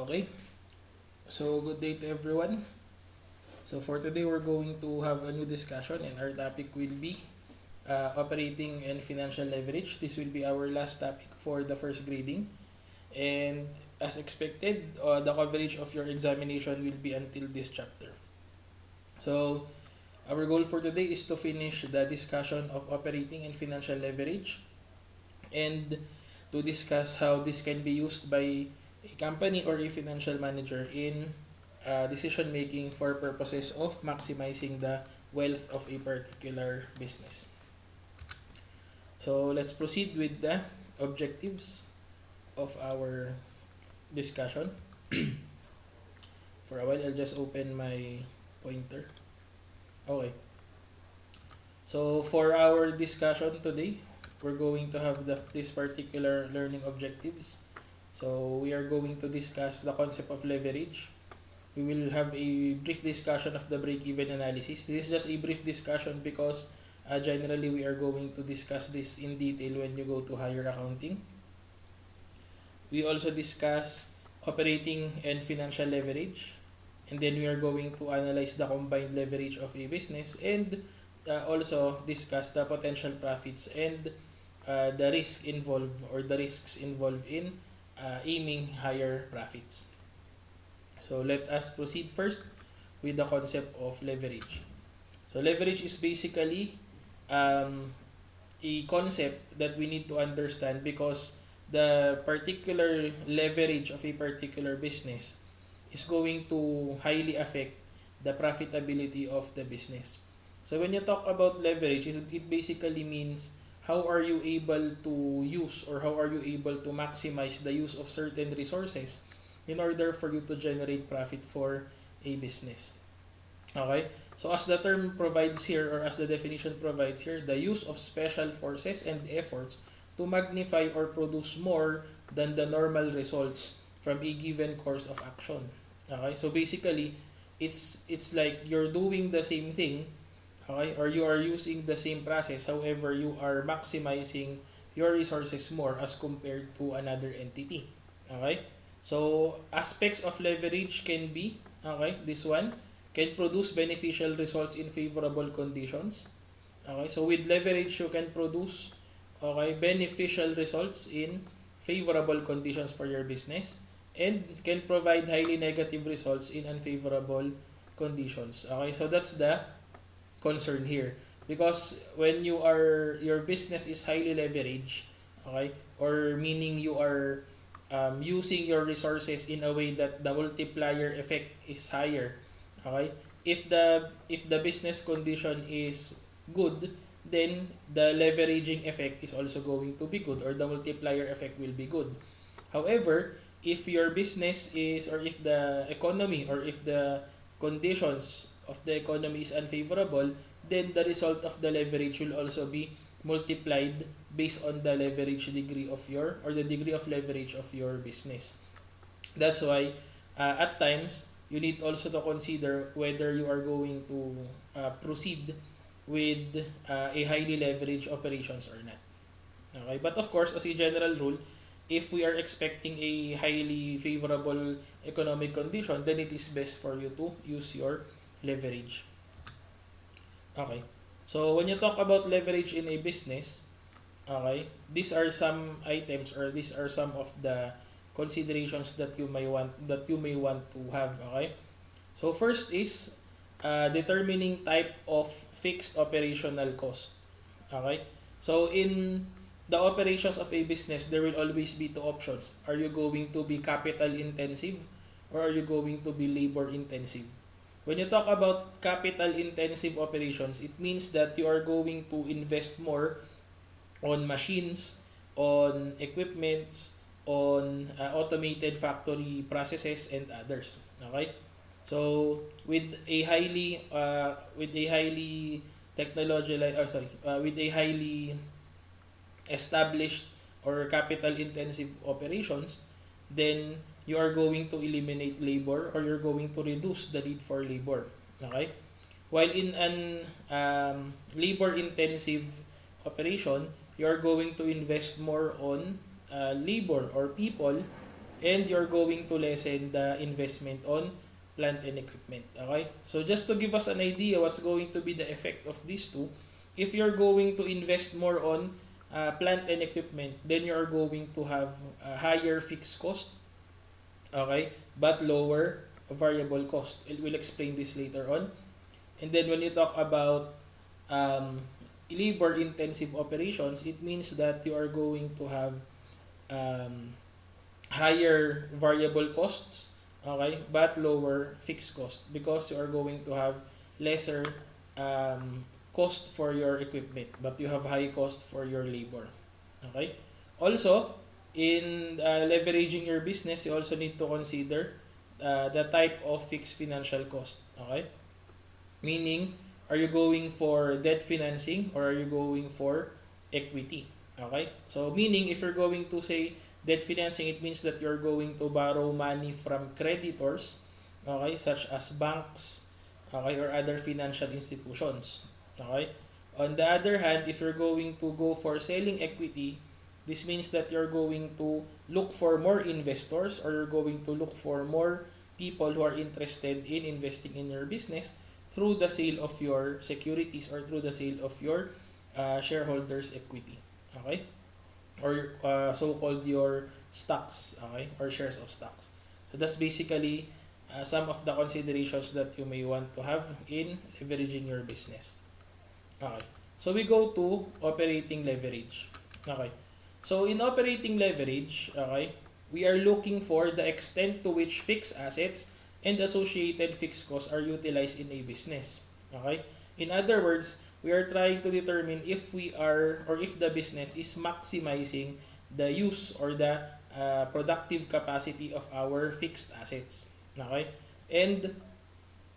Okay, so good day to everyone. So for today, we're going to have a new discussion, and our topic will be operating and financial leverage. This will be our last topic for the first grading. And as expected, the coverage of your examination will be until this chapter. So our goal for today is to finish the discussion of operating and financial leverage and to discuss how this can be used by a company or a financial manager in decision making for purposes of maximizing the wealth of a particular business. So let's proceed with the objectives of our discussion. For a while, I'll just open my pointer. Okay. So for our discussion today, we're going to have this particular learning objectives. So we are going to discuss the concept of leverage. We will have a brief discussion of the break-even analysis. This is just a brief discussion because generally we are going to discuss this in detail when you go to higher accounting. We also discuss operating and financial leverage. And then we are going to analyze the combined leverage of a business and also discuss the potential profits and the risk involved or the risks involved in aiming higher profits. So let us proceed first with the concept of leverage. So leverage is basically a concept that we need to understand because the particular leverage of a particular business is going to highly affect the profitability of the business. So when you talk about leverage, it basically means how are you able to use or how are you able to maximize the use of certain resources in order for you to generate profit for a business. Okay? So as the term provides here or as the definition provides here, the use of special forces and efforts to magnify or produce more than the normal results from a given course of action. Okay? So basically, it's like you're doing the same thing, okay, or you are using the same process, however you are maximizing your resources more as compared to another entity. Okay? So aspects of leverage can be, okay, this one can produce beneficial results in favorable conditions. Okay? So with leverage you can produce, okay, beneficial results in favorable conditions for your business and can provide highly negative results in unfavorable conditions. Okay? So that's the concern here because when your business is highly leveraged, okay, or meaning you are using your resources in a way that the multiplier effect is higher, okay, if the business condition is good, then the leveraging effect is also going to be good or the multiplier effect will be good. However, if your business is or if the economy or if the conditions of the economy is unfavorable, then the result of the leverage will also be multiplied based on the leverage degree of your or the degree of leverage of your business. That's why at times you need also to consider whether you are going to proceed with a highly leveraged operations or not. Okay, but of course, as a general rule, if we are expecting a highly favorable economic condition, then it is best for you to use your leverage. Okay. So when you talk about leverage in a business, okay, these are some items or these are some of the considerations that you may want to have, okay? So first is determining type of fixed operational cost. Okay? So in the operations of a business, there will always be two options. Are you going to be capital intensive or are you going to be labor intensive? When you talk about capital intensive operations, it means that you are going to invest more on machines, on equipments, on automated factory processes and others. Okay? So with a highly technological with a highly established or capital intensive operations, then you are going to eliminate labor or you're going to reduce the need for labor. Okay? While in an labor intensive operation, you are going to invest more on labor or people and you're going to lessen the investment on plant and equipment. Okay? So just to give us an idea what's going to be the effect of these two, if you're going to invest more on plant and equipment, then you're going to have a higher fixed cost, okay, but lower variable cost. We'll explain this later on. And then when you talk about um, labor-intensive operations, it means that you are going to have um, higher variable costs, okay, but lower fixed cost because you are going to have lesser um, cost for your equipment, but you have high cost for your labor. Okay. Also, in leveraging your business, you also need to consider the type of fixed financial cost. Okay. Meaning, are you going for debt financing or are you going for equity? Okay? So, meaning if you're going to say debt financing, it means that you're going to borrow money from creditors, okay, such as banks, okay, or other financial institutions. Okay? On the other hand, if you're going to go for selling equity, this means that you're going to look for more investors or you're going to look for more people who are interested in investing in your business through the sale of your securities or through the sale of your shareholders equity, okay, or so-called your stocks, okay, or shares of stocks. So that's basically some of the considerations that you may want to have in leveraging your business. Okay, so we go to operating leverage. Okay, so in operating leverage, okay, we are looking for the extent to which fixed assets and associated fixed costs are utilized in a business. Okay? In other words, we are trying to determine if we are or if the business is maximizing the use or the productive capacity of our fixed assets. Okay? And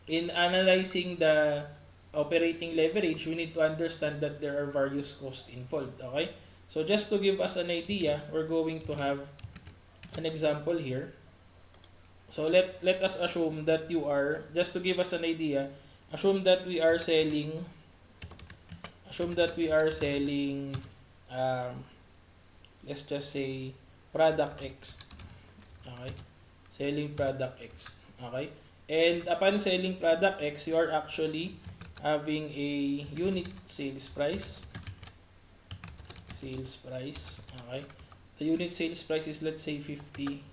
in analyzing the operating leverage, we need to understand that there are various costs involved. Okay? So just to give us an idea, we're going to have an example here. So let us assume that you are, just to give us an idea, assume that we are selling um, let's just say product X. Okay? Selling product X. Okay? And upon selling product X, you are actually having a unit sales price. Okay? The unit sales price is, let's say, 50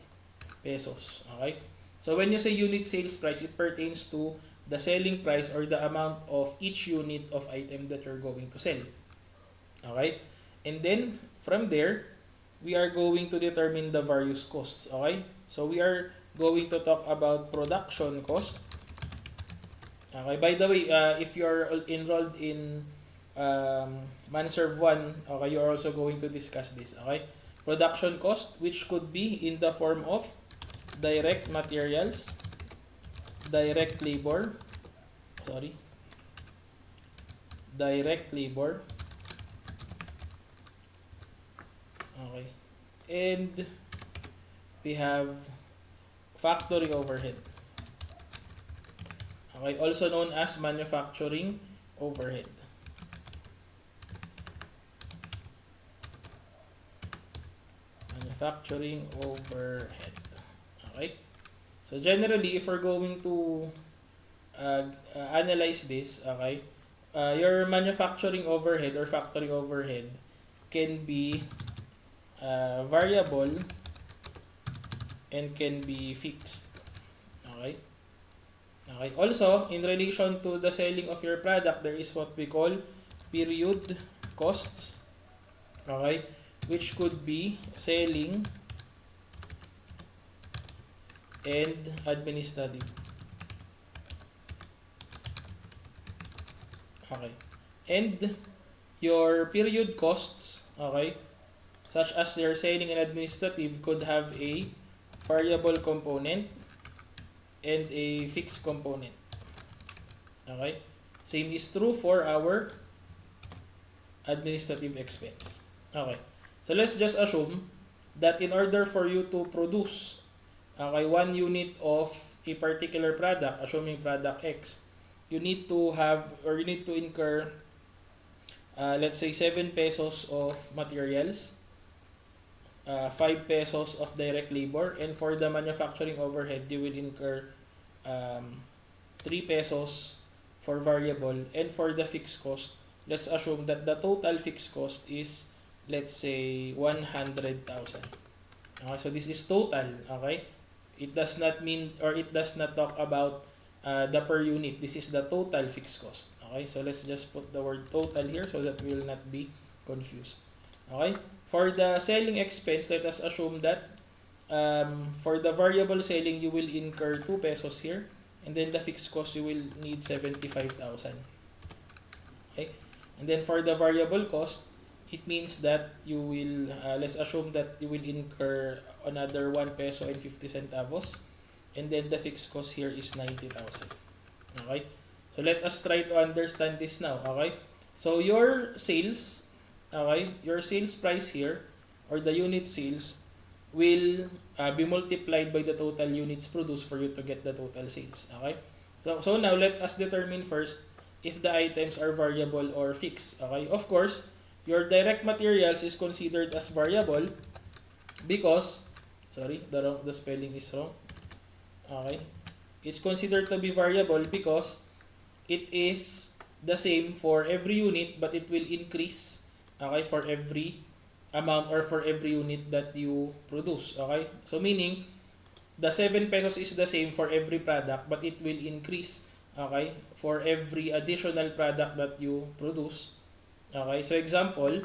pesos. Okay? So when you say unit sales price, it pertains to the selling price or the amount of each unit of item that you're going to sell. Okay? And then from there, we are going to determine the various costs. Okay? So we are going to talk about production cost. Okay? By the way, if you're enrolled in Manserve 1, okay, you're also going to discuss this. Okay? Production cost, which could be in the form of direct materials, direct labor, okay, and we have factory overhead, okay, also known as manufacturing overhead. Manufacturing overhead. Okay? So generally, if we're going to analyze this, okay, your manufacturing overhead or factory overhead can be variable and can be fixed. Okay? Okay. Also, in relation to the selling of your product, there is what we call period costs. Okay? Which could be selling and administrative. Okay. And your period costs, okay, such as your selling and administrative, could have a variable component and a fixed component. Okay? Same is true for our administrative expense. Okay. So let's just assume that in order for you to produce, okay, 1 unit of a particular product, assuming product X, you need to have or you need to incur let's say 7 pesos of materials, 5 pesos of direct labor, and for the manufacturing overhead you will incur 3 pesos for variable, and for the fixed cost, let's assume that the total fixed cost is, let's say, 100,000. Okay, so this is total. Okay, it does not mean, or it does not talk about the per unit. This is the total fixed cost. Okay, so let's just put the word total here so that we will not be confused. Okay, for the selling expense, let us assume that for the variable selling you will incur 2 pesos here, and then the fixed cost you will need 75,000. Okay, and then for the variable cost, it means that you will let's assume that you will incur another 1 peso and 50 centavos, and then the fixed cost here is 90,000. Okay, so let us try to understand this now. Okay, so your sales, okay, your sales price here, or the unit sales, will be multiplied by the total units produced for you to get the total sales. Okay, so now let us determine first if the items are variable or fixed. Okay, of course your direct materials is considered as variable because, sorry, the spelling is wrong. Okay, it's considered to be variable because it is the same for every unit, but it will increase, okay, for every amount or for every unit that you produce. Okay, so meaning the 7 pesos is the same for every product, but it will increase, okay, for every additional product that you produce. Okay, so example,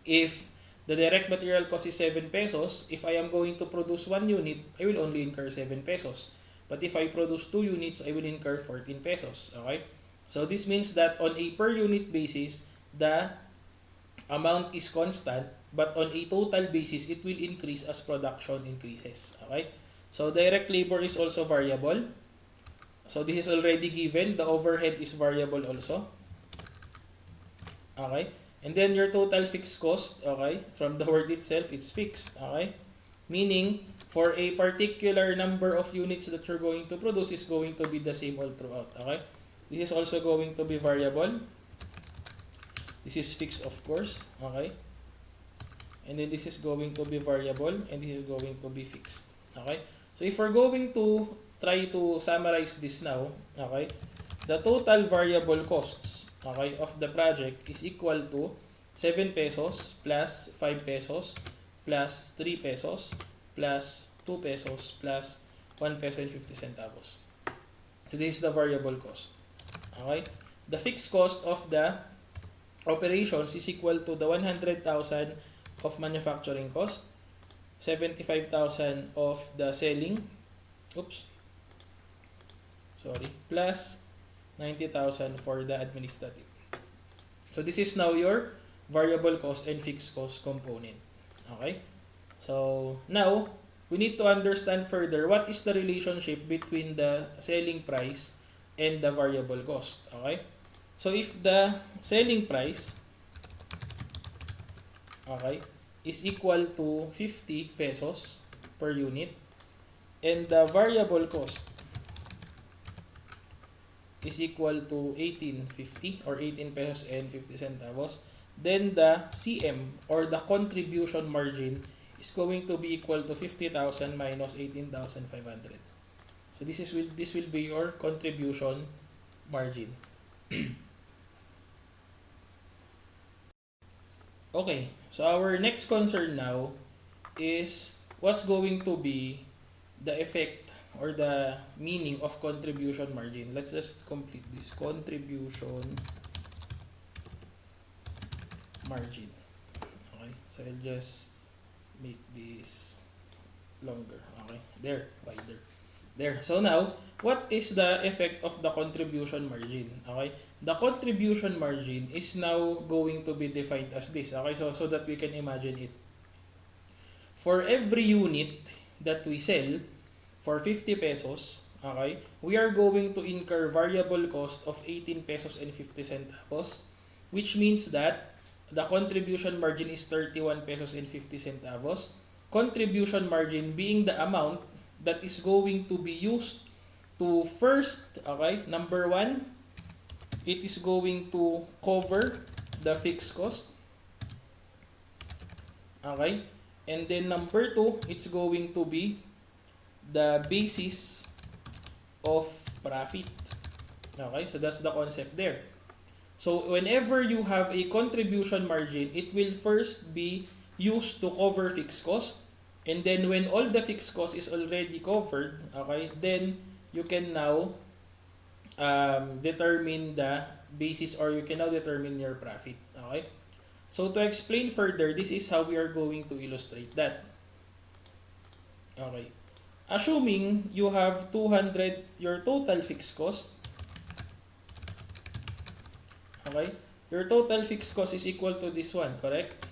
if the direct material cost is 7 pesos, if I am going to produce 1 unit, I will only incur 7 pesos. But if I produce 2 units, I will incur 14 pesos. Okay, so this means that on a per unit basis, the amount is constant, but on a total basis, it will increase as production increases. Okay, so direct labor is also variable. So this is already given. The overhead is variable also. Okay, and then your total fixed cost, okay, from the word itself, it's fixed. Okay, meaning for a particular number of units that you're going to produce is going to be the same all throughout. Okay, this is also going to be variable. This is fixed, of course. Okay, and then this is going to be variable, and this is going to be fixed. Okay, so if we're going to try to summarize this now, okay, the total variable costs, okay, of the project is equal to 7 pesos plus 5 pesos plus 3 pesos plus 2 pesos plus 1 peso and 50 centavos. So this is the variable cost. Okay, the fixed cost of the operations is equal to the 100,000 of manufacturing cost, 75,000 of the selling, plus 90,000 for the administrative. So this is now your variable cost and fixed cost component. Okay, so now we need to understand further what is the relationship between the selling price and the variable cost. Okay, so if the selling price, okay, is equal to 50 pesos per unit, and the variable cost is equal to 18.50 or 18 pesos and 50 centavos, then the CM or the contribution margin is going to be equal to 50,000 minus 18,500. So this will be your contribution margin. Okay, so our next concern now is what's going to be the effect or the meaning of contribution margin. Let's just complete this. Contribution margin. Okay, so I'll just make this longer. Okay, there, wider. There. So now, what is the effect of the contribution margin? Okay, the contribution margin is now going to be defined as this. Okay, so that we can imagine it. For every unit that we sell for 50 pesos, okay, we are going to incur variable cost of 18 pesos and 50 centavos, which means that the contribution margin is 31 pesos and 50 centavos. Contribution margin being the amount that is going to be used to first, okay, number 1, it is going to cover the fixed cost. Okay? And then number 2, it's going to be the basis of profit. Okay, so that's the concept there. So whenever you have a contribution margin, it will first be used to cover fixed cost. And then when all the fixed cost is already covered, okay, then you can now determine the basis, or you can now determine your profit. Okay. So to explain further, this is how we are going to illustrate that. Okay. Assuming you have 200 your total fixed cost. Okay? Your total fixed cost is equal to this one, correct?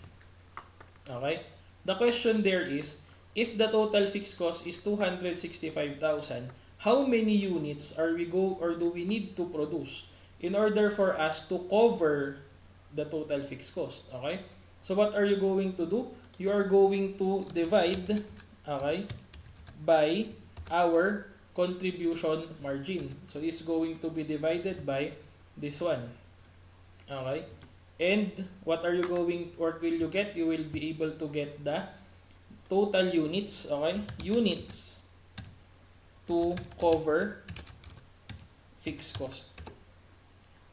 Okay? The question there is, if the total fixed cost is 265,000, how many units are we do we need to produce in order for us to cover the total fixed cost? Okay? So what are you going to do? You are going to divide, okay, by our contribution margin. So it's going to be divided by this one. Okay? And what will you get? You will be able to get the total units, okay? Units to cover fixed cost.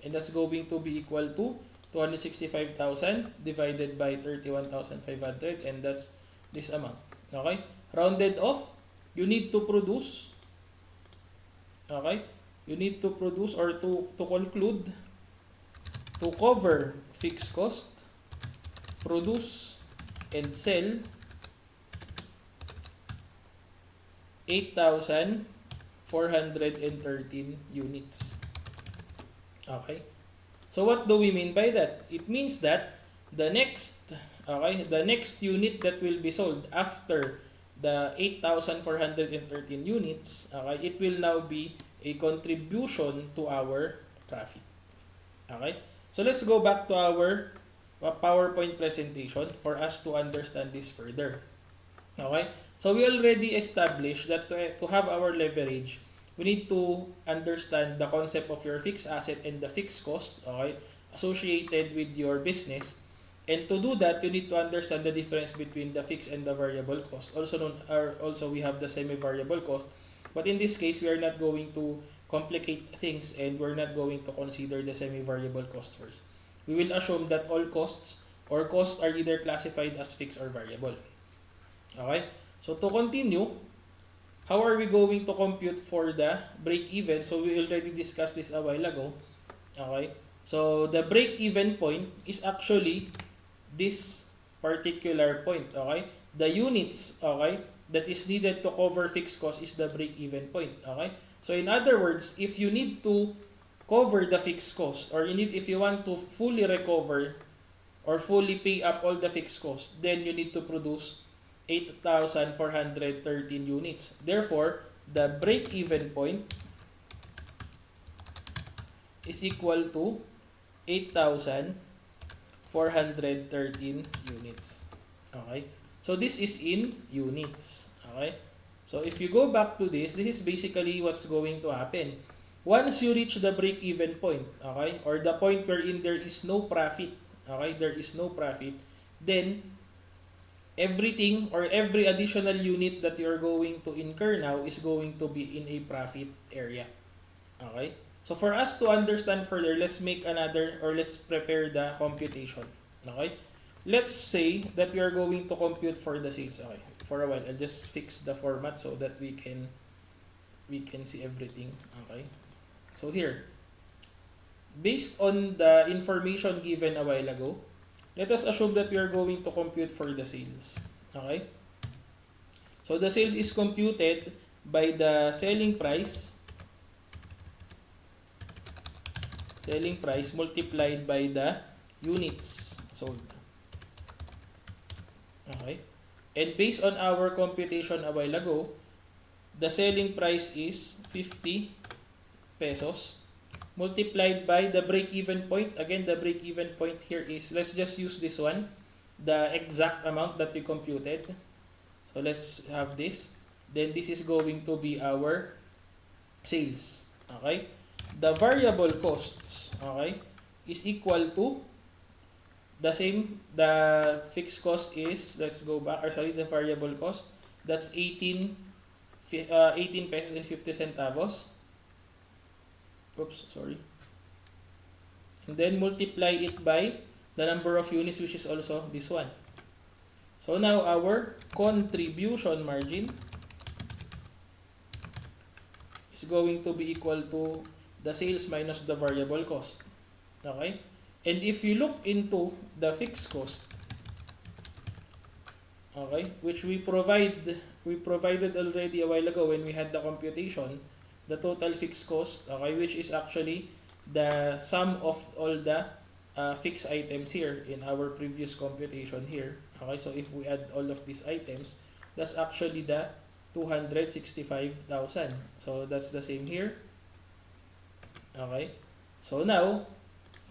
And that's going to be equal to 265,000 divided by 31,500, and that's this amount. Okay? Rounded off, you need to produce, okay? You need to produce, or to conclude, to cover fixed cost, produce and sell 8,413 units. Okay? So what do we mean by that? It means that the next unit that will be sold after the 8,413 units, okay, it will now be a contribution to our profit. Okay? So let's go back to our PowerPoint presentation for us to understand this further. Okay? So we already established that to have our leverage, we need to understand the concept of your fixed asset and the fixed cost, okay, associated with your business. And to do that, you need to understand the difference between the fixed and the variable cost. Also we have the semi-variable cost. But in this case, we are not going to complicate things, and we're not going to consider the semi-variable cost first. We will assume that all costs are either classified as fixed or variable. Okay? So to continue, how are we going to compute for the break-even? So we already discussed this a while ago. Okay? So the break-even point is actually this particular point. Okay? The units, okay, that is needed to cover fixed cost is the break-even point. Okay? So in other words, if you need to cover the fixed cost, or if you want to fully recover or fully pay up all the fixed costs, then you need to produce 8,413 units. Therefore, the break-even point is equal to 8,413 units. Okay? So this is in units. Okay? So if you go back to this is basically what's going to happen. Once you reach the break-even point, okay, or the point wherein there is no profit, okay, there is no profit, then everything or every additional unit that you're going to incur now is going to be in a profit area. Okay? So for us to understand further, let's prepare the computation. Okay? Let's say that we are going to compute for the sales. Okay. For a while, I'll just fix the format so that we can see everything. Okay? So here, based on the information given a while ago, let us assume that we are going to compute for the sales. Okay? So the sales is computed by the selling price multiplied by the units sold. Okay? And based on our computation a while ago, the selling price is 50 pesos multiplied by the break-even point. Again, the break-even point here is, let's just use this one, the exact amount that we computed. So let's have this. Then this is going to be our sales. Okay? The variable costs, okay, is equal to the same. The fixed cost is, let's go back, or sorry, the variable cost, that's 18 pesos and 50 centavos. Oops, sorry. And then multiply it by the number of units, which is also this one. So now our contribution margin is going to be equal to the sales minus the variable cost. Okay? And if you look into the fixed cost, okay, which we provided already a while ago when we had the computation, the total fixed cost, okay, which is actually the sum of all the fixed items here in our previous computation here. Okay, so if we add all of these items, that's actually the 265,000. So that's the same here. Okay, so now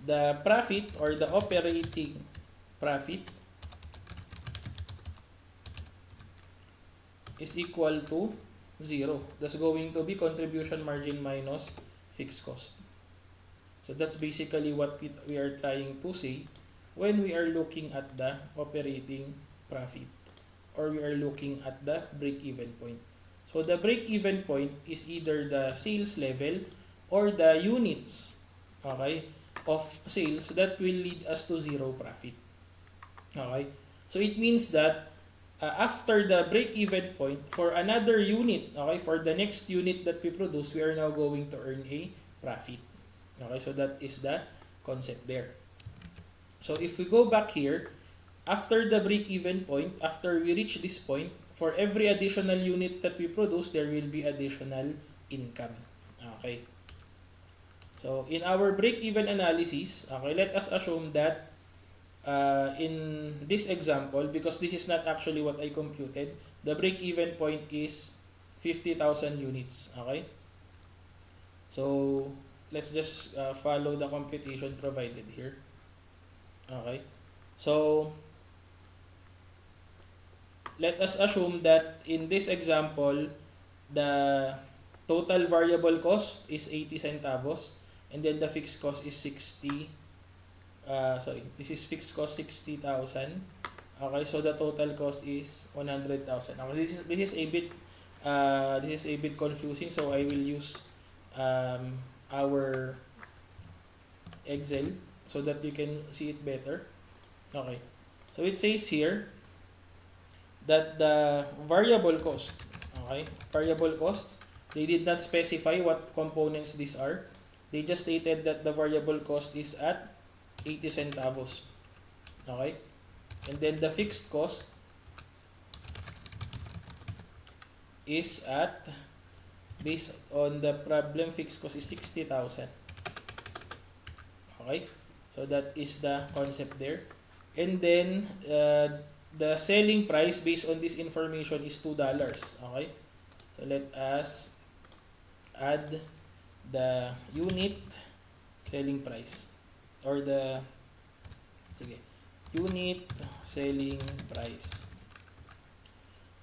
the profit or the operating profit is equal to 0. That's going to be contribution margin minus fixed cost. So that's basically what we are trying to say when we are looking at the operating profit, or we are looking at the break-even point. So the break-even point is either the sales level or the units, okay, of sales that will lead us to zero profit. Okay? So it means that after the break-even point, for another unit, okay, for the next unit that we produce, we are now going to earn a profit. Okay, so that is the concept there. So if we go back here, after the break-even point, after we reach this point, for every additional unit that we produce, there will be additional income. Okay. So in our break-even analysis, okay, let us assume that in this example, because this is not actually what I computed, the break-even point is 50,000 units. Okay. So let's just follow the computation provided here. Okay. So let us assume that in this example, the total variable cost is 80 centavos, and then the fixed cost is 60. This is fixed cost 60,000. Okay, so the total cost is 100,000. Okay, this is a bit confusing, so I will use our Excel so that you can see it better. Okay, so it says here that the variable cost, okay, variable costs, they did not specify what components these are. They just stated that the variable cost is at 80 centavos. Okay, and then the fixed cost is at, based on the problem, fixed cost is 60,000. Okay, so that is the concept there. And then the selling price based on this information is $2. Okay, so let us add the unit selling price, or the unit selling price.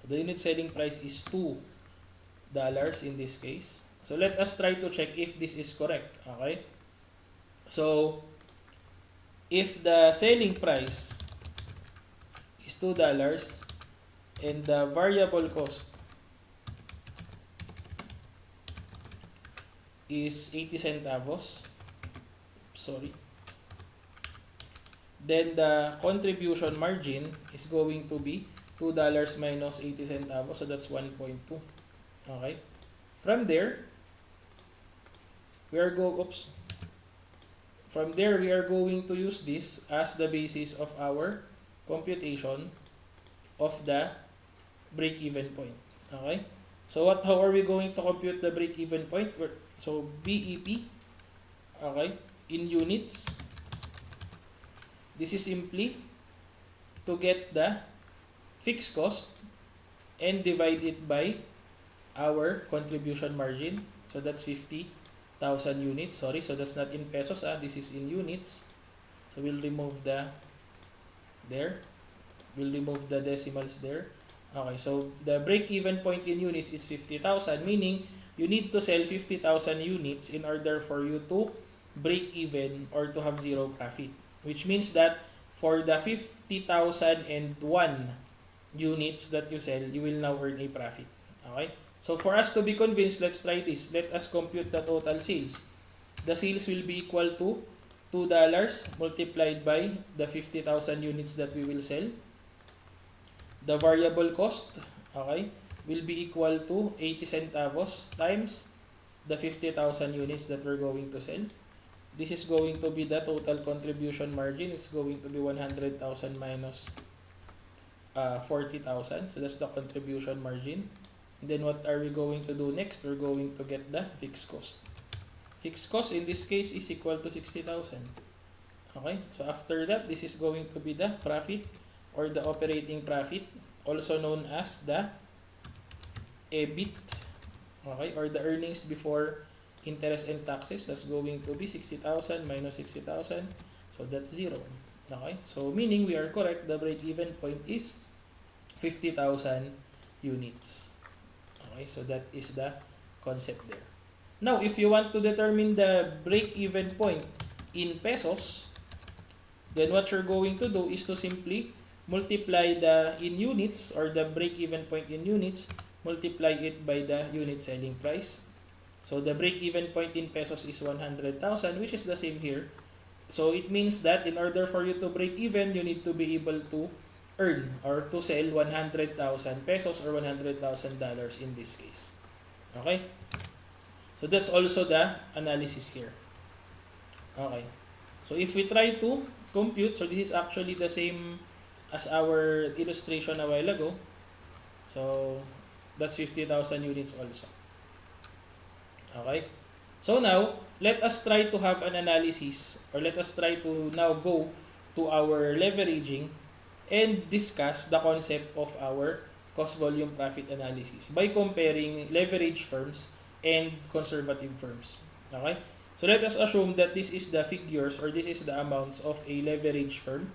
The unit selling price is $2 in this case. So let us try to check if this is correct. Okay, so if the selling price is $2 and the variable cost is 80 centavos, sorry, then the contribution margin is going to be $2 minus 80 centavos, so that's 1.2. Okay, from there we are going to use this as the basis of our computation of the break-even point. Okay, so how are we going to compute the break-even point? So BEP, okay, in units, this is simply to get the fixed cost and divide it by our contribution margin. So that's 50,000 units. Sorry, so that's not in pesos. This is in units. So we'll remove the decimals there. Okay, so the break-even point in units is 50,000, meaning you need to sell 50,000 units in order for you to break even or to have zero profit. Which means that for the 50,001 units that you sell, you will now earn a profit. Okay? So for us to be convinced, let's try this. Let us compute the total sales. The sales will be equal to $2 multiplied by the 50,000 units that we will sell. The variable cost, okay, will be equal to 80 centavos times the 50,000 units that we're going to sell. This is going to be the total contribution margin. It's going to be 100,000 minus 40,000. So that's the contribution margin. And then what are we going to do next? We're going to get the fixed cost. Fixed cost in this case is equal to 60,000. Okay, so after that, this is going to be the profit or the operating profit, also known as the EBIT, okay, or the earnings before interest and taxes. That's going to be 60,000 minus 60,000, so that's 0. Okay, so meaning we are correct, the break-even point is 50,000 units. Okay, so that is the concept there. Now, if you want to determine the break-even point in pesos, then what you're going to do is to simply multiply the in units, or the break-even point in units, multiply it by the unit selling price. So the break-even point in pesos is 100,000, which is the same here. So it means that in order for you to break even, you need to be able to earn or to sell 100,000 pesos or $100,000 in this case. Okay? So that's also the analysis here. Okay. So if we try to compute, so this is actually the same as our illustration a while ago. So that's 50,000 units also. Okay? So now, let us try to have an analysis, or let us try to now go to our leveraging and discuss the concept of our cost volume profit analysis by comparing leverage firms and conservative firms. Okay? So let us assume that this is the figures, or this is the amounts of a leverage firm,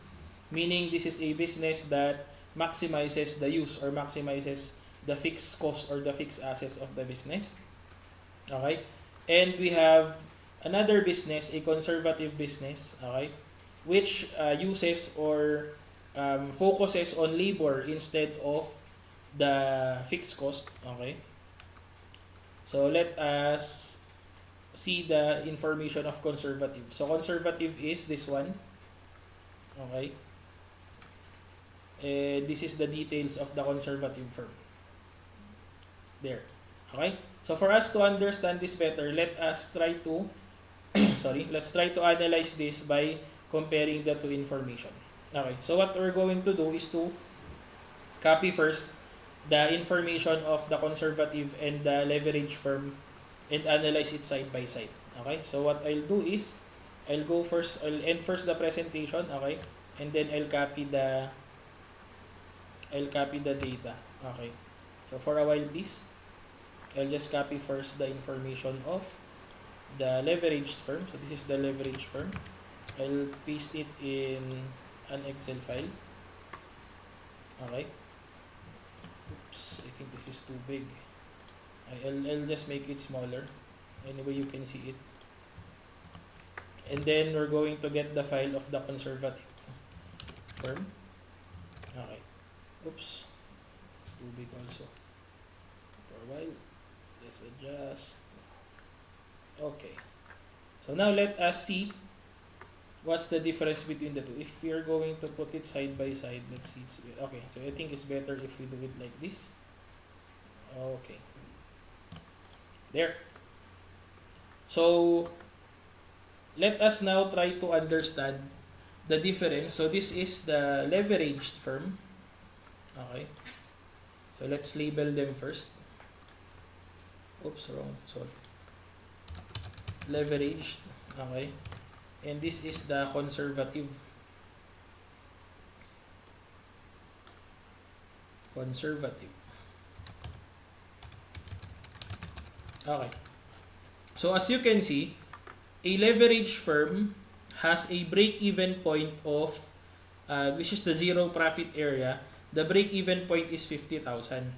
meaning this is a business that maximizes the use or maximizes the fixed cost or the fixed assets of the business. Okay? And we have another business, a conservative business, okay, which uses or focuses on labor instead of the fixed cost. Okay? So let us see the information of conservative. So conservative is this one. Okay? This is the details of the conservative firm. There. Okay? So for us to understand this better, let us try to let's try to analyze this by comparing the two information. Okay? So what we're going to do is to copy first the information of the conservative and the leverage firm and analyze it side by side. Okay? So what I'll do is I'll end first the presentation, okay? And then I'll copy the data. Okay. So for a while, please. I'll just copy first the information of the leveraged firm. So this is the leveraged firm. I'll paste it in an Excel file. Okay. Oops, I think this is too big. I'll just make it smaller. Anyway, you can see it. And then we're going to get the file of the conservative firm. Okay. Oops. It's too big also. For a while. Let's adjust. Okay. So now let us see what's the difference between the two. If we are going to put it side by side, let's see. Okay, so I think it's better if we do it like this. Okay. There. So let us now try to understand the difference. So this is the leveraged firm. Okay. So let's label them first. Oops, wrong. Sorry. Leveraged. Okay. And this is the conservative. Conservative. Okay. So as you can see, a leverage firm has a break-even point of, which is the zero profit area. The break-even point is 50,000.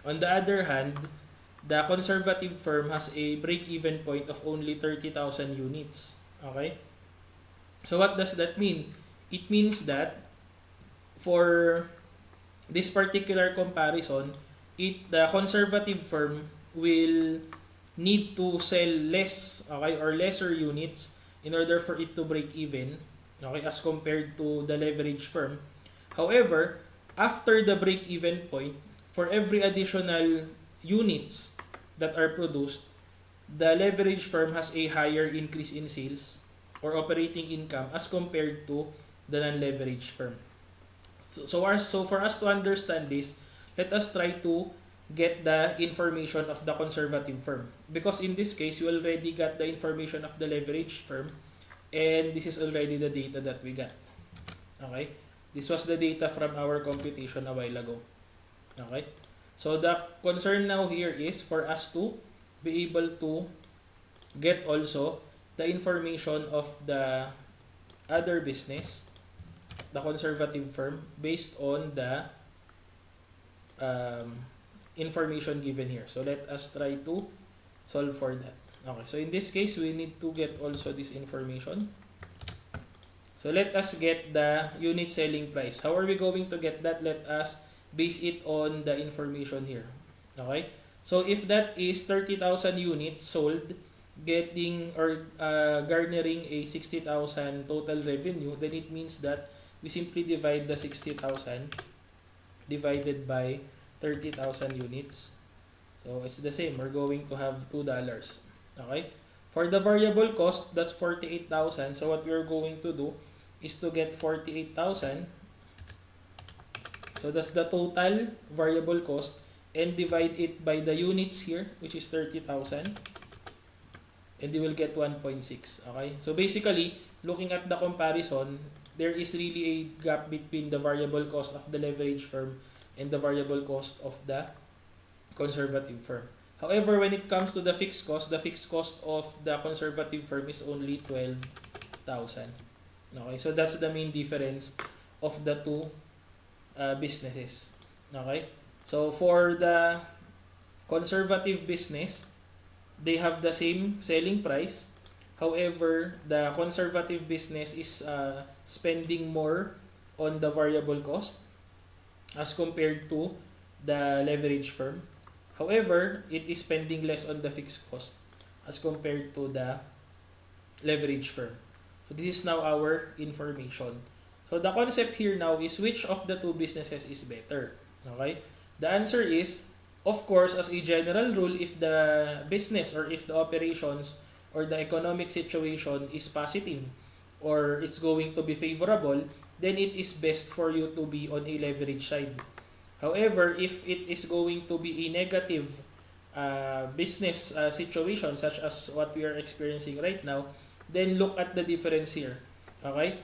On the other hand, the conservative firm has a break-even point of only 30,000 units. Okay? So what does that mean? It means that for this particular comparison, the conservative firm will need to sell less, okay, or lesser units in order for it to break even, okay, as compared to the leverage firm. However, after the break even point, for every additional units that are produced, the leverage firm has a higher increase in sales or operating income as compared to the non-leverage firm. So for us to understand this, let us try to get the information of the conservative firm. Because in this case, we already got the information of the leverage firm, and this is already the data that we got. Okay? This was the data from our computation a while ago. Okay? So the concern now here is for us to be able to get also the information of the other business, the conservative firm, based on the information given here. So let us try to solve for that. Okay, so in this case, we need to get also this information. So let us get the unit selling price. How are we going to get that? Let us base it on the information here. Okay? So if that is 30,000 units sold, getting or garnering a 60,000 total revenue, then it means that we simply divide the 60,000 divided by 30,000 units. So it's the same. We're going to have $2. Okay? For the variable cost, that's 48,000. So what we're going to do is to get 48,000. So that's the total variable cost, and divide it by the units here, which is 30,000. And you will get 1.6. Okay? So basically, looking at the comparison, there is really a gap between the variable cost of the leverage firm and the variable cost of the conservative firm. However, when it comes to the fixed cost of the conservative firm is only 12,000. Okay? So that's the main difference of the two businesses. Okay? So for the conservative business, they have the same selling price. However, the conservative business is spending more on the variable cost as compared to the leverage firm. However, it is spending less on the fixed cost as compared to the leverage firm. So this is now our information. So the concept here now is which of the two businesses is better. Okay? The answer is, of course, as a general rule, if the business or if the operations or the economic situation is positive or it's going to be favorable, then it is best for you to be on a leverage side. However, if it is going to be a negative business situation such as what we are experiencing right now, then look at the difference here. Okay?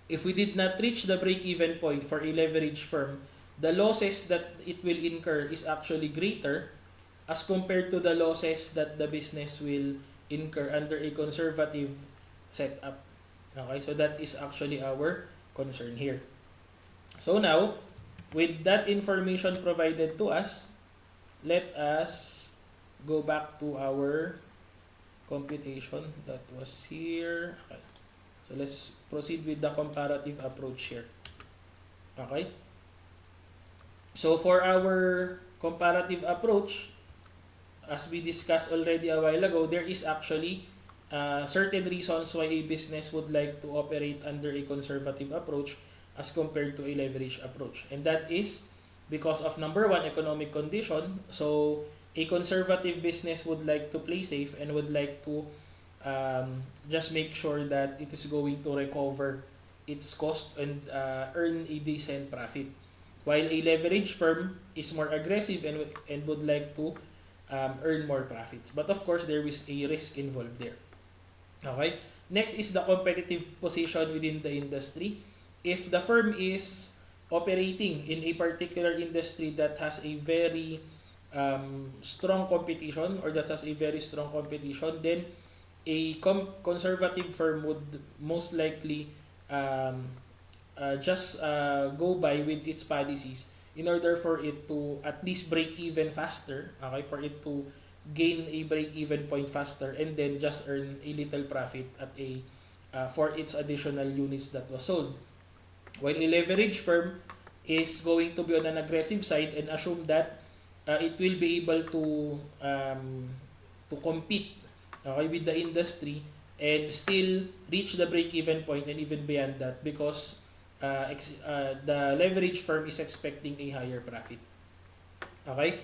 If we did not reach the break-even point for a leverage firm, the losses that it will incur is actually greater as compared to the losses that the business will incur under a conservative setup. Okay, so that is actually our concern here. So now, with that information provided to us, let us go back to our computation that was here. Okay. So let's proceed with the comparative approach here. Okay? So for our comparative approach, as we discussed already a while ago, there is actually certain reasons why a business would like to operate under a conservative approach as compared to a leverage approach. And that is because of number one, economic condition. So a conservative business would like to play safe and would like to just make sure that it is going to recover its cost and earn a decent profit. While a leverage firm is more aggressive and would like to earn more profits. But of course, there is a risk involved there. Okay? Next is the competitive position within the industry. If the firm is operating in a particular industry that has a very strong competition or that has a very strong competition, then a conservative firm would most likely just go by with its policies in order for it to at least break even faster, okay, for it to gain a break even point faster and then just earn a little profit at a for its additional units that was sold. While a leverage firm is going to be on an aggressive side and assume that it will be able to compete, okay, with the industry and still reach the break-even point and even beyond that, because the leverage firm is expecting a higher profit. Okay?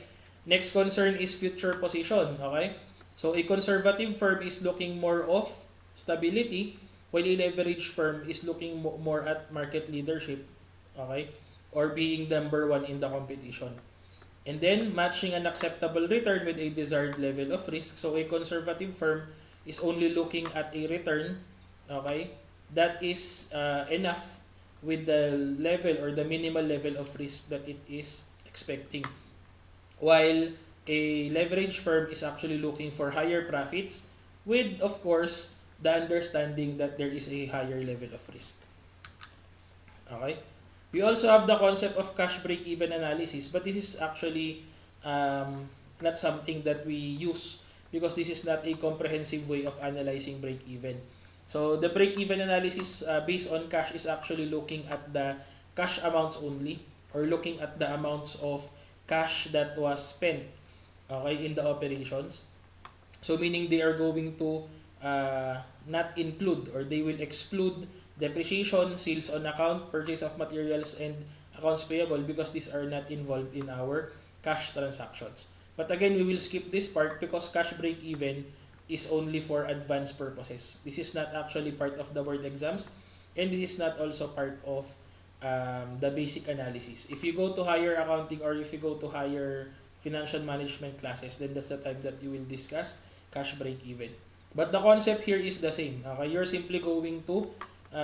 Next concern is future position. Okay? So a conservative firm is looking more of stability, while a leverage firm is looking more at market leadership. Okay? Or being number one in the competition. And then matching an acceptable return with a desired level of risk. So a conservative firm is only looking at a return, okay, that is enough with the level or the minimal level of risk that it is expecting. While a leverage firm is actually looking for higher profits with, of course, the understanding that there is a higher level of risk. Okay? We also have the concept of cash break-even analysis, but this is actually not something that we use because this is not a comprehensive way of analyzing break-even. So the break-even analysis based on cash is actually looking at the cash amounts only, or looking at the amounts of cash that was spent, okay, in the operations. So meaning they are going to not include, or they will exclude depreciation, sales on account, purchase of materials, and accounts payable, because these are not involved in our cash transactions. But again, we will skip this part because cash break-even is only for advanced purposes. This is not actually part of the board exams, and this is not also part of the basic analysis. If you go to higher accounting or if you go to higher financial management classes, then that's the time that you will discuss cash break-even. But the concept here is the same. Okay? You're simply going to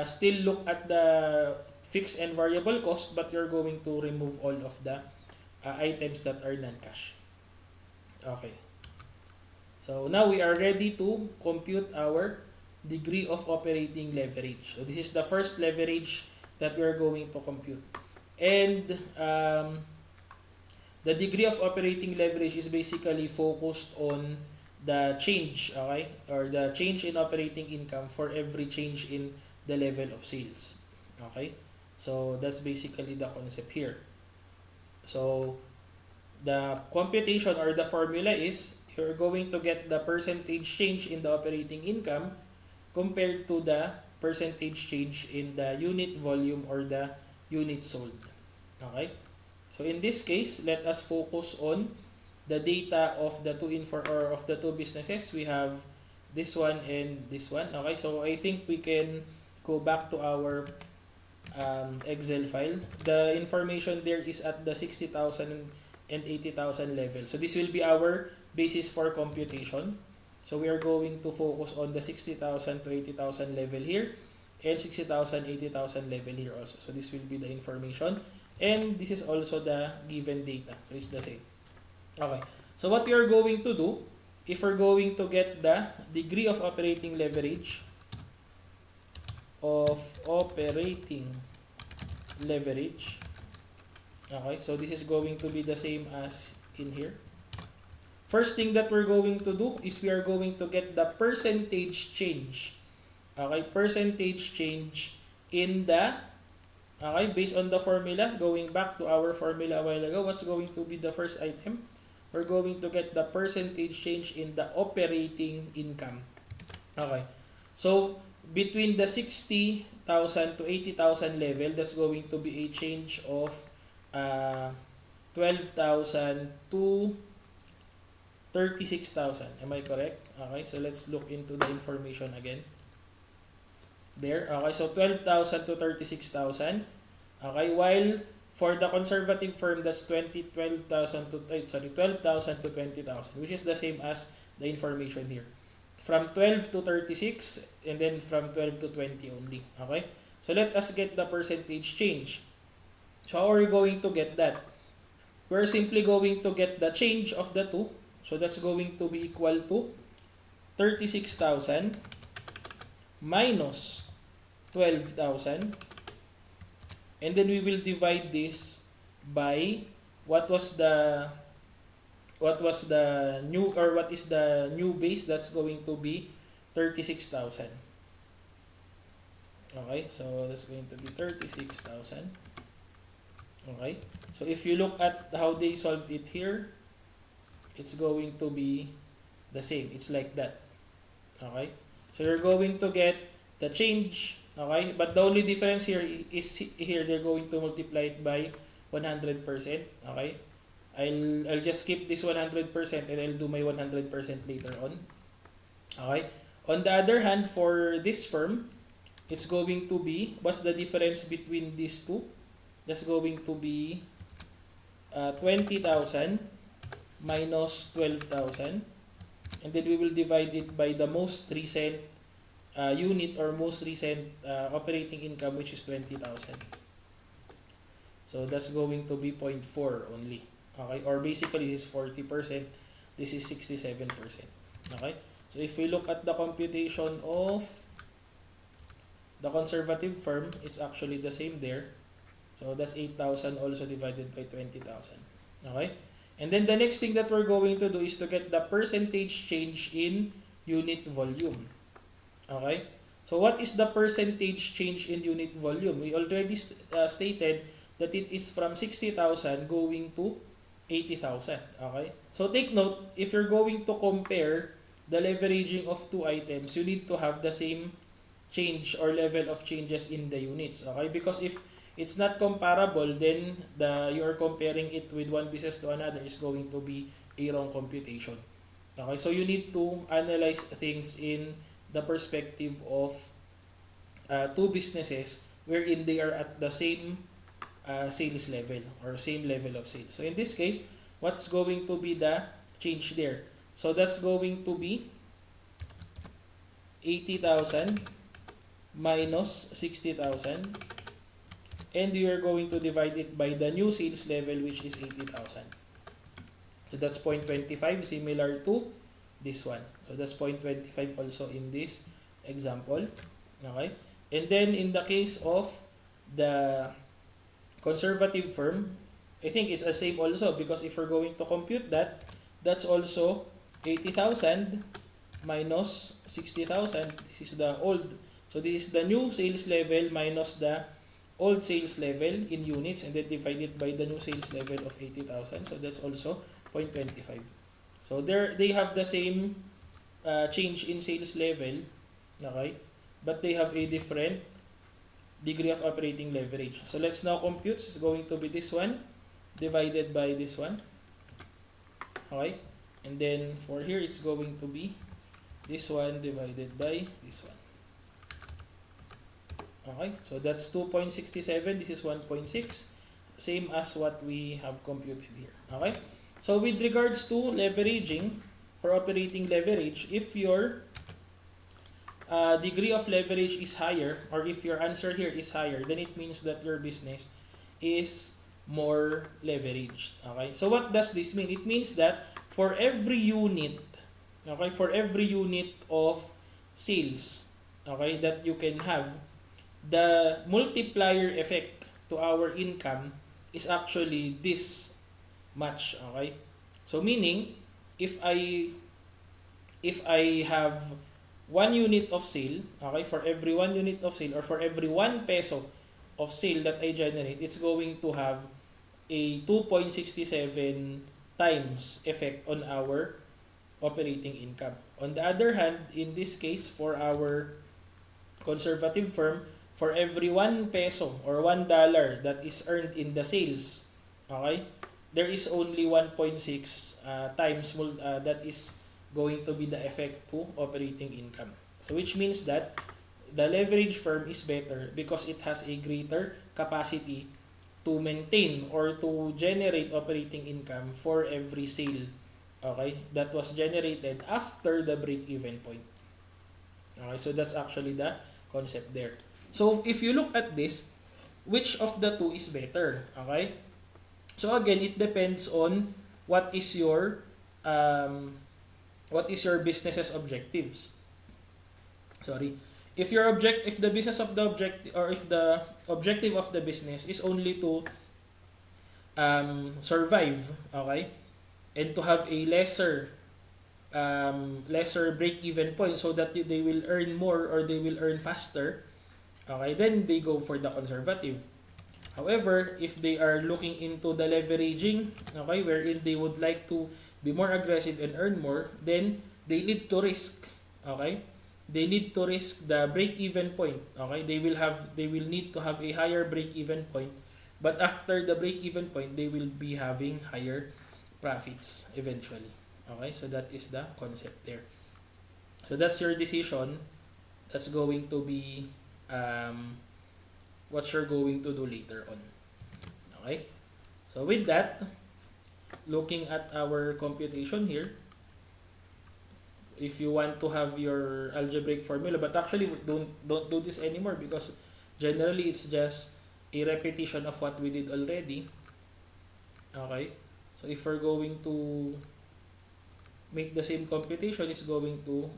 still look at the fixed and variable cost, but you're going to remove all of the items that are non-cash. Okay. So now we are ready to compute our degree of operating leverage. So this is the first leverage that we are going to compute. And the degree of operating leverage is basically focused on the change, okay, or the change in operating income for every change in the level of sales. Okay? So that's basically the concept here. So the computation or the formula is you're going to get the percentage change in the operating income compared to the percentage change in the unit volume or the unit sold. Okay? So in this case, let us focus on the data of the two businesses. We have this one and this one. Okay? So I think we can go back to our Excel file. The information there is at the 60,000 and 80,000 level. So this will be our basis for computation. So we are going to focus on the 60,000 to 80,000 level here and 60,000, 80,000 level here also. So this will be the information, and this is also the given data. So it's the same. Okay. So what we are going to do, if we're going to get the degree of operating leverage, okay, so this is going to be the same as in here. First thing that we're going to do is we are going to get the percentage change. Okay, percentage change in the, okay, based on the formula, going back to our formula a while ago, what's going to be the first item? We're going to get the percentage change in the operating income. Okay, so between the 60,000 to 80,000 level, that's going to be a change of 12,000 to 36,000. Am I correct? Okay, so let's look into the information again. There. Okay, so 12,000 to 36,000. Okay, while for the conservative firm, that's 12,000 to 20,000, which is the same as the information here. From 12 to 36 and then from 12 to 20 only. Okay? So let us get the percentage change. So how are we going to get that? We're simply going to get the change of the two. So that's going to be equal to 36,000 minus 12,000, and then we will divide this by what is the new base. That's going to be 36,000. Okay, so that's going to be 36,000. Okay, so if you look at how they solved it here, it's going to be the same. It's like that. Okay, so you're going to get the change. Okay, but the only difference here is here they're going to multiply it by 100%. Okay, I'll just skip this 100% and I'll do my 100% later on. Okay, on the other hand, for this firm, it's going to be, what's the difference between these two? That's going to be 20,000 minus 12,000, and then we will divide it by the most recent unit or most recent operating income, which is 20,000. So that's going to be 0.4 only. Okay, or basically this is 40%, this is 67%. Okay, so if we look at the computation of the conservative firm, it's actually the same there. So that's 8,000 also divided by 20,000. Okay? And then the next thing that we're going to do is to get the percentage change in unit volume. Okay? So what is the percentage change in unit volume? We already stated that it is from 60,000 going to 80,000. Okay? So take note, if you're going to compare the leveraging of two items, you need to have the same change or level of changes in the units. Okay? Because if it's not comparable, then you are comparing it with one business to another is going to be a wrong computation. Okay? So you need to analyze things in the perspective of two businesses wherein they are at the same sales level or same level of sales. So in this case, what's going to be the change there? So that's going to be 80,000 minus 60,000, and you are going to divide it by the new sales level, which is 80,000. So that's 0.25, similar to this one. So that's 0.25 also in this example. Okay? And then in the case of the conservative firm, I think it's the same also, because if we're going to compute that, that's also 80,000 minus 60,000. This is the old. So this is the new sales level minus the old sales level in units, and then divided by the new sales level of 80,000. So that's also 0.25. So they have the same change in sales level, okay? But they have a different degree of operating leverage. So let's now compute. It's going to be this one divided by this one. Okay? And then for here, it's going to be this one divided by this one. Okay? So that's 2.67. This is 1.6. Same as what we have computed here. Okay? So with regards to leveraging or operating leverage, if your degree of leverage is higher, or if your answer here is higher, then it means that your business is more leveraged. Okay? So what does this mean? It means that for every unit, okay, for every unit of sales, okay, that you can have, the multiplier effect to our income is actually this much. Okay? So meaning, if I have 1 unit of sale, okay, for every 1 unit of sale, or for every 1 peso of sale that I generate, it's going to have a 2.67 times effect on our operating income. On the other hand, in this case, for our conservative firm, for every 1 peso or $1 that is earned in the sales, okay, there is only 1.6 times that is going to be the effect to operating income. So which means that the leverage firm is better because it has a greater capacity to maintain or to generate operating income for every sale, okay, that was generated after the break-even point. Okay, so that's actually the concept there. So if you look at this, which of the two is better? Okay? So again, it depends on what is your business's objectives. Sorry. If the business of the objective, or if the objective of the business is only to survive, okay, and to have a lesser break-even point so that they will earn more or they will earn faster, okay, then they go for the conservative. However, if they are looking into the leveraging, okay, wherein they would like to be more aggressive and earn more, then they need to risk, okay? They need to risk the break-even point, okay? They will need to have a higher break-even point, but after the break-even point, they will be having higher profits eventually. Okay? So that is the concept there. So that's your decision. That's going to be what you're going to do later on. Okay? So with that, looking at our computation here, if you want to have your algebraic formula, but actually don't do this anymore because generally it's just a repetition of what we did already. Okay? So if we're going to make the same computation, it's going to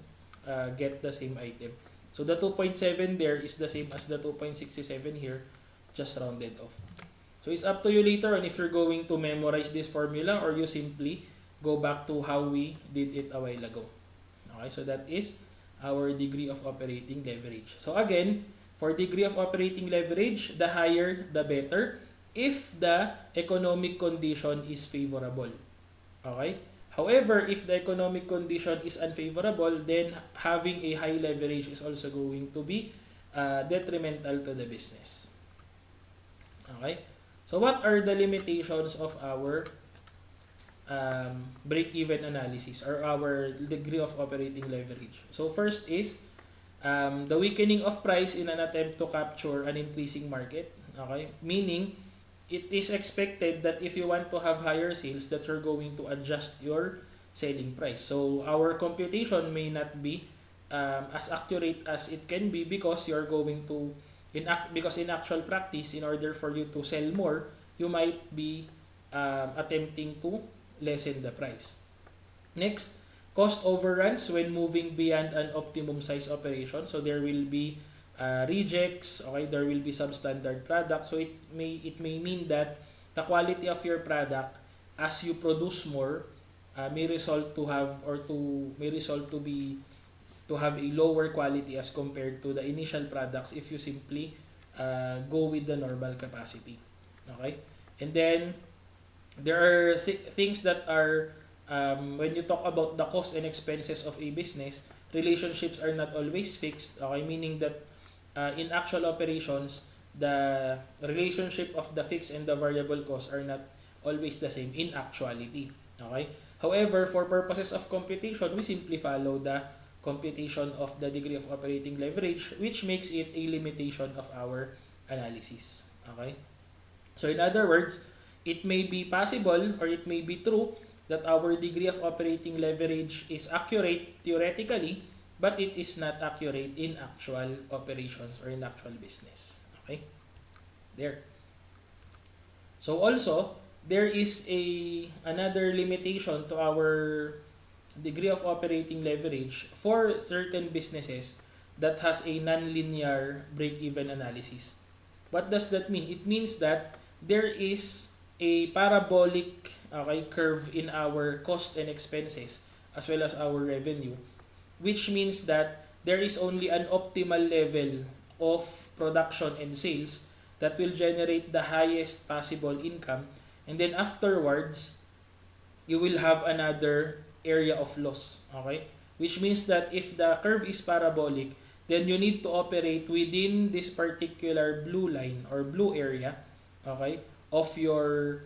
get the same item. So the 2.7 there is the same as the 2.67 here, just rounded off. So it's up to you later on if you're going to memorize this formula or you simply go back to how we did it a while ago. Okay, so that is our degree of operating leverage. So again, for degree of operating leverage, the higher, the better if the economic condition is favorable. Okay? However, if the economic condition is unfavorable, then having a high leverage is also going to be detrimental to the business. Okay? So what are the limitations of our break-even analysis or our degree of operating leverage? So first is the weakening of price in an attempt to capture an increasing market. Okay? Meaning, it is expected that if you want to have higher sales, that you're going to adjust your selling price. So our computation may not be as accurate as it can be because you're going to because in actual practice, in order for you to sell more, you might be attempting to lessen the price. Next, cost overruns when moving beyond an optimum size operation. So there will be rejects, okay, there will be substandard product. So it may mean that the quality of your product as you produce more may result to have a lower quality as compared to the initial products if you simply go with the normal capacity. Okay? And then there are things that are when you talk about the cost and expenses of a business, relationships are not always fixed. Okay, meaning that in actual operations, the relationship of the fixed and the variable costs are not always the same in actuality. Okay? However, for purposes of computation, we simply follow the computation of the degree of operating leverage, which makes it a limitation of our analysis. Okay? So in other words, it may be possible or it may be true that our degree of operating leverage is accurate theoretically, but it is not accurate in actual operations or in actual business. Okay? There. So also, there is another limitation to our degree of operating leverage for certain businesses that has a non-linear break-even analysis. What does that mean? It means that there is a parabolic curve in our cost and expenses as well as our revenue, which means that there is only an optimal level of production and sales that will generate the highest possible income, and then afterwards you will have another area of loss. Okay, which means that if the curve is parabolic, then you need to operate within this particular blue line or blue area, okay, of your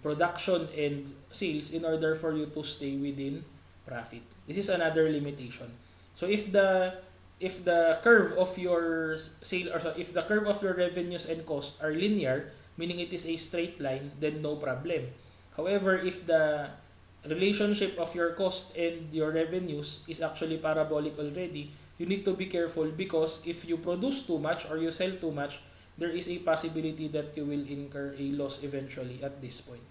production and sales in order for you to stay within profit. This is another limitation. So if the curve of your sale, or if the curve of your revenues and costs are linear, meaning it is a straight line, then no problem. However, if the relationship of your cost and your revenues is actually parabolic already, you need to be careful because if you produce too much or you sell too much, there is a possibility that you will incur a loss eventually at this point.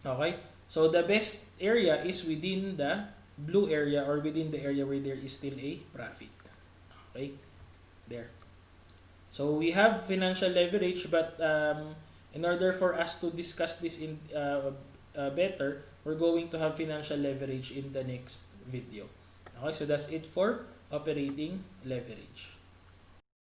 Okay? So the best area is within the blue area or within the area where there is still a profit. Okay? There. So we have financial leverage, but in order for us to discuss this in better, we're going to have financial leverage in the next video. Okay, so that's it for operating leverage.